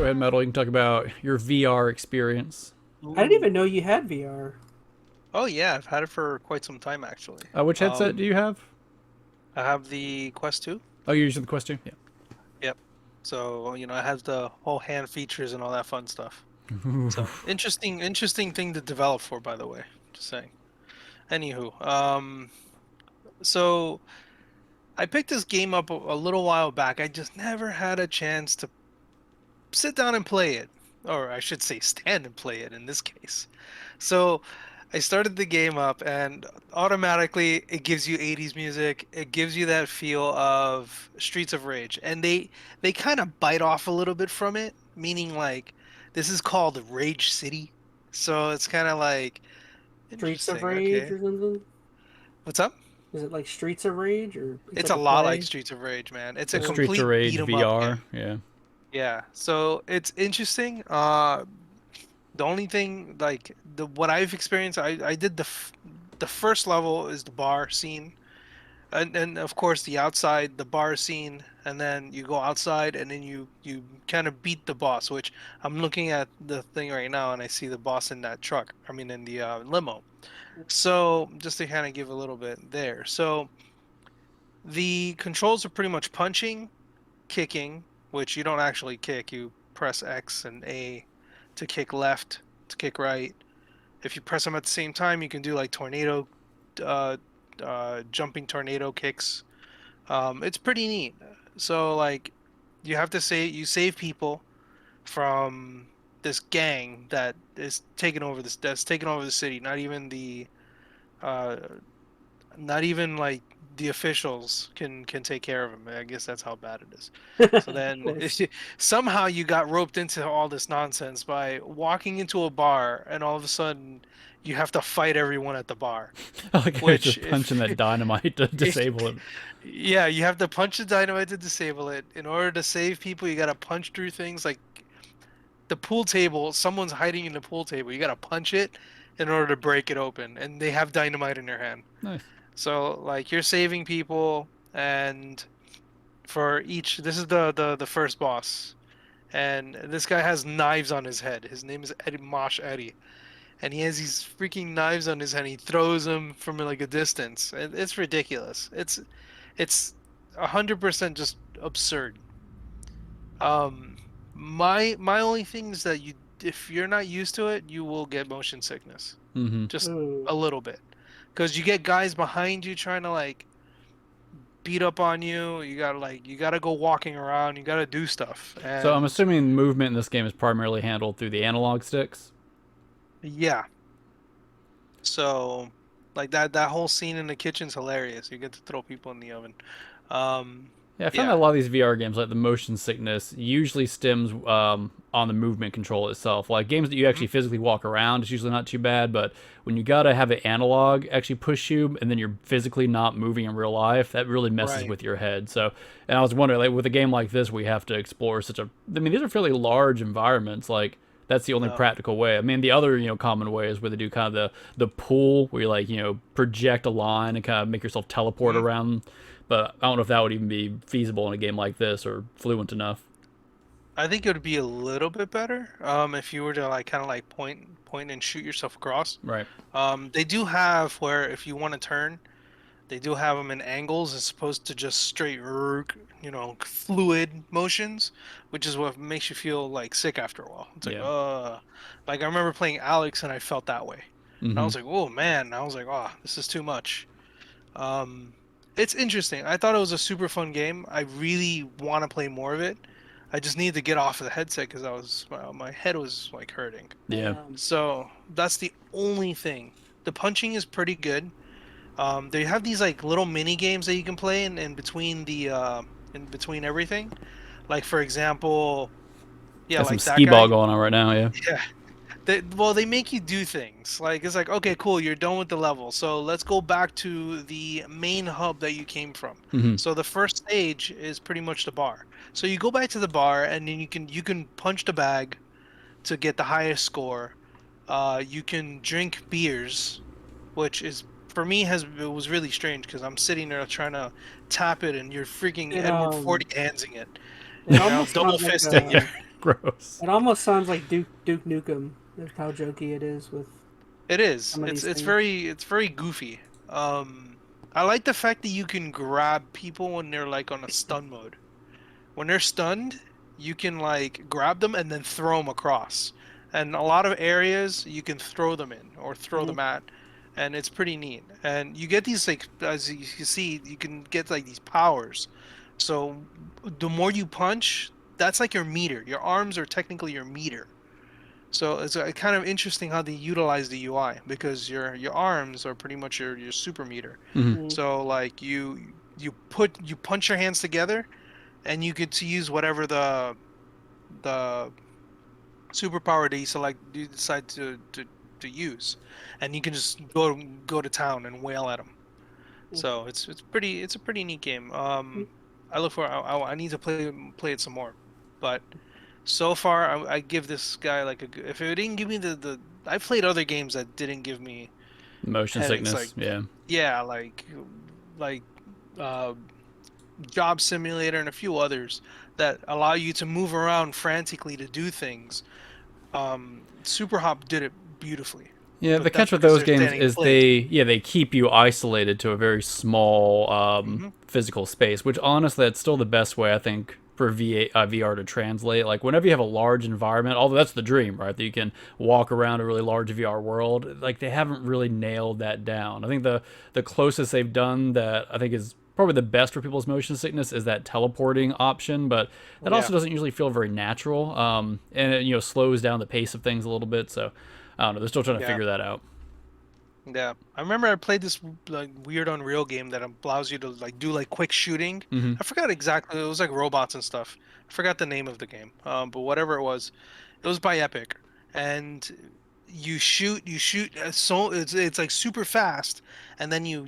ahead, Metal. You can talk about your VR experience. I didn't even Ooh. know you had VR. Oh yeah, I've had it for quite some time actually. Which headset do you have? I have the Quest 2. Oh, you're using the Quest 2? Yep. So, it has the whole hand features and all that fun stuff. Yeah. So, interesting thing to develop for, by the way. Just saying. Anywho, so I picked this game up a little while back. I just never had a chance to sit down and play it. Or I should say stand and play it in this case. So I started the game up and automatically it gives you 80s music. It gives you that feel of Streets of Rage. And they kind of bite off a little bit from it, meaning like this is called Rage City. So it's kind of like Streets of interesting. Rage Okay. or something? What's up? Is it like Streets of Rage or it's It's like a a lot like play? Streets of Rage, man. It's a Like Uh, Streets of complete beat Rage 'em up VR. game. Yeah. Yeah. So it's interesting. The only thing like the what I've experienced, I did the first level is the bar scene, and of course the outside the bar scene, and then you go outside and then you kind of beat the boss. Which I'm looking at the thing right now and I see the boss in that truck. I mean in the limo. So just to kind of give a little bit there. So the controls are pretty much punching, kicking, which you don't actually kick. You press X and A to kick left, to kick right. If you press them at the same time, you can do like tornado, uh, jumping tornado kicks. It's pretty neat. So like, you have to say you save people from this gang that is taking over this that's taking over the city. Uh, not even like the officials can take care of him. I guess that's how bad it is. So then nice. somehow you got roped into all this nonsense by walking into a bar and all of a sudden you have to fight everyone at the bar. Like I was Which just punching that dynamite to if disable it. yeah, you have to punch the dynamite to disable it. In order to save people, you gotta punch through things like the pool table. Someone's hiding in the pool table. You gotta punch it in order to break it open, and they have dynamite in their hand. Nice. So like you're saving people, and for each, this is the first boss, and this guy has knives on his head. His name is Eddie Mosh Eddie, and he has these freaking knives on his head. He throws them from like a distance. It's ridiculous. It's 100% just absurd. Um, my only thing is that if you're not used to it, you will get motion sickness, Mm-hmm. just Ooh. a little bit, because you get guys behind you trying to like beat up on you. You gotta go walking around. You gotta do stuff, So I'm and assuming movement in this game is primarily handled through the analog sticks. yeah. So like that whole scene in the kitchen's hilarious. You get to throw people in the oven. Um, Yeah, I found that yeah. a lot of these VR games, like the motion sickness, usually stems on the movement control itself. Like games that you Mhm. actually physically walk around, it's usually not too bad. But when you gotta have an analog actually push you, and then you're physically not moving in real life, that really messes Right. with your head. So, and I was wondering, like with a game like this, we have to explore such a. I mean, these are fairly large environments. Like that's the only Yeah. practical way. I mean, the other common way is where they do kind of the pool, where you like project a line and kind of make yourself teleport Mhm. around, but I don't know if that would even be feasible in a game like this or fluent enough. I think it would be a little bit better if you were to like kind of like point and shoot yourself across. Right. They do have where if you want to turn, they do have them in angles as opposed to just straight, fluid motions, which is what makes you feel like sick after a while. It's Yeah. like I remember playing Alex and I felt that way. And I Mm-hmm. was like, oh man, I was like, oh, this is too much. Um, it's interesting. I thought it was a super fun game. I really want to play more of it. I just need to get off of the headset because my head was like hurting. Yeah. So that's the only thing. The punching is pretty good. They have these like little mini games that you can play in between in between everything. Like for example, yeah, Got some like that skee ball guy. going on right now. Yeah. Yeah, they make you do things. Like it's like, okay, cool, you're done with the level. So let's go back to the main hub that you came from. Mm-hmm. So the first stage is pretty much the bar. So you go back to the bar and then you can punch the bag to get the highest score. You can drink beers, which is for me has it was really strange because I'm sitting there trying to tap it and you're freaking It Edward 40 handsing it, it almost double sounds like fisting. Yeah. Gross. It almost sounds like Duke Nukem. That's how jokey it is with It is. some of these It's things. very goofy. I like the fact that you can grab people when they're like on a stun mode. When they're stunned, you can like grab them and then throw them across. And a lot of areas you can throw them in or throw Mhm. them at, and it's pretty neat. And you get these like as you can see, you can get like these powers. So the more you punch, that's like your meter. Your arms are technically your meter. So it's kind of interesting how they utilize the UI because your arms are pretty much your super meter. Hmm. Mhm. So like you punch your hands together and you get to use whatever the superpower that you decide to use, and you can just go to town and wail at them. So it's a pretty neat game. I look for I need to play it some more, but so far I give this guy like if it didn't give me the I played other games that didn't give me Motion headaches sickness. like Yeah. yeah like uh Job Simulator and a few others that allow you to move around frantically to do things. Super Hop did it beautifully, Yeah, the but catch that's with because those they're games standing is place. they keep you isolated to a very small Hmm. physical space, which honestly that's still the best way I think for VR to translate. Like whenever you have a large environment, although that's the dream, right? That you can walk around a really large VR world. Like they haven't really nailed that down. I think the closest they've done that I think is probably the best for people's motion sickness is that teleporting option, but that Yeah, also doesn't usually feel very natural. And it slows down the pace of things a little bit. So I don't know. They're still trying to yeah, figure that out. yeah. I remember I played this like weird Unreal game that allows you to like do like quick shooting. Hmm. I forgot exactly. It was like robots and stuff. I forgot the name of the game. But whatever it was by Epic, and you shoot. So it's like super fast, and then you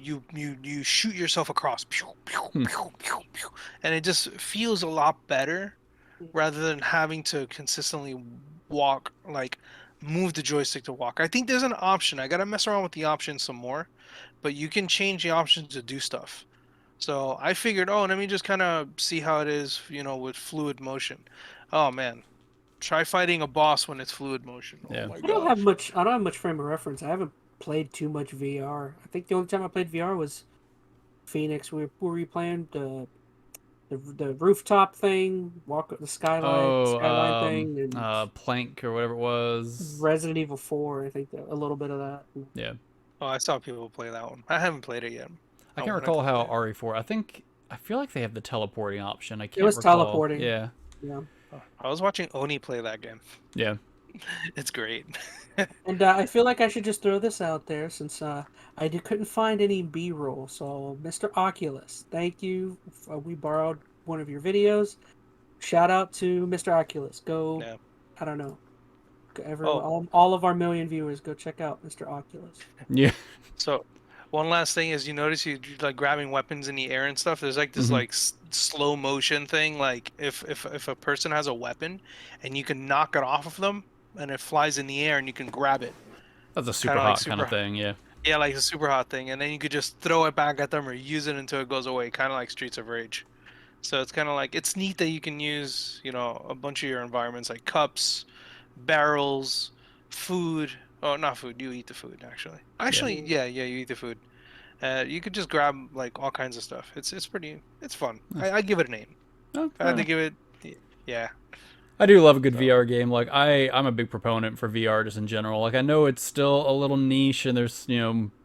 shoot yourself across, pew, pew, Hmm. pew, pew, pew, and it just feels a lot better rather than having to consistently walk like move the joystick to walk. I think there's an option. I gotta mess around with the options some more, but you can change the options to do stuff. So I figured, oh, let me just kind of see how it is, with fluid motion. Oh man, try fighting a boss when it's fluid motion. Oh Yeah. my I don't have gosh. much. I don't have much frame of reference. I haven't played too much VR. I think the only time I played VR was Phoenix. We were playing the rooftop thing, walk up the Oh, skyline thing, and Plank or whatever it was. Resident Evil 4. I think a little bit of that. Yeah. Oh, I saw people play that one. I haven't played it yet. I I can't wanted recall to how play RE4. I feel like they have the teleporting option. I It can't was recall. teleporting. Yeah. Yeah. it. I was watching Oni play that game. Yeah. It's great. And I feel like I should just throw this out there since couldn't find any B-roll. So, Mr. Oculus, thank you. We borrowed one of your videos. Shout out to Mr. Oculus. Go, Yeah. I don't know. Oh, All of our million viewers, go check out Mr. Oculus. Yeah. so one last thing is you notice you like grabbing weapons in the air and stuff. There's like this Hmm. like slow motion thing. Like if a person has a weapon and you can knock it off of them and it flies in the air and you can grab it, That's a kind super of like hot kind of super thing. Yeah. yeah, like a super hot thing, and then you could just throw it back at them or use it until it goes away, kind of like Streets of Rage. So it's kind of like it's neat that you can use a bunch of your environments like cups, barrels, food. Oh, not food. You eat the food actually. Yeah. Actually, yeah, you eat the food. You could just grab like all kinds of stuff. It's fun. Nice. I give it a name. Oh, I fair had to enough. give it, yeah. I do love a good So VR game. Like I'm a big proponent for VR just in general. Like I know it's still a little niche and there's,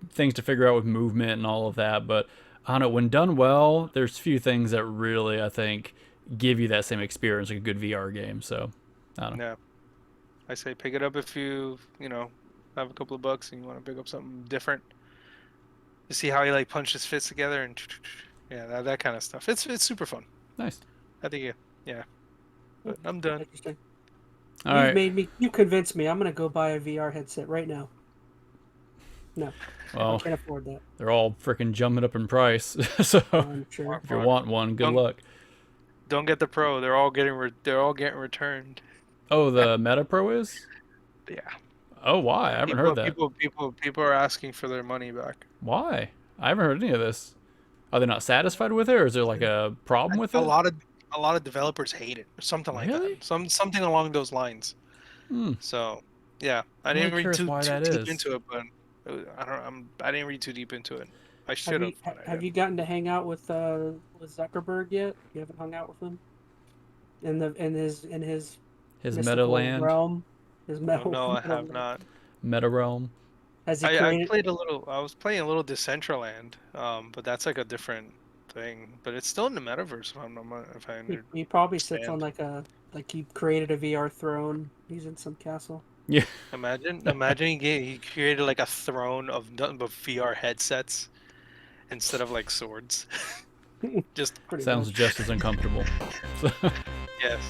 things to figure out with movement and all of that, but I don't know, when done well, there's few things that really I think give you that same experience like a good VR game. So, I don't know. yeah, I say pick it up if you have a couple of bucks and you want to pick up something different. To see how he like punches fists together and yeah, that kind of stuff. It's super fun. Nice. I think yeah. But I'm done. Interesting. All right. You convinced me. I'm gonna go buy a VR headset right now. No, I Well, can't afford that. they're all freaking jumping up in price. So, I'm sure. if you want one, good Don't luck. don't get the pro. They're all getting returned. Oh, the Meta Pro is? Yeah. Oh, why? I haven't heard that. People are asking for their money back. Why? I haven't heard any of this. Are they not satisfied with it, or is there like a problem with A it? lot of a lot of developers hate it, or something like Really? that. Something along those lines. Hmm. So yeah, I I'm didn't really read curious too why too that deep is. into it, but I didn't read too deep into it. I Have should you have, but I have didn't. you gotten to hang out with Zuckerberg yet? You haven't hung out with him in his His mystical Metaland, realm, his Oh metal no, I metal have land. not. Meta Realm. Has he I created? played a little. I was playing a little Decentraland, but that's like a different thing. But it's still in the metaverse, if I He probably sits on understand. like he created a VR throne. He's in some castle. Yeah. Imagine he created like a throne of nothing but VR headsets instead of like swords. Just Pretty Sounds much. just as uncomfortable. yes.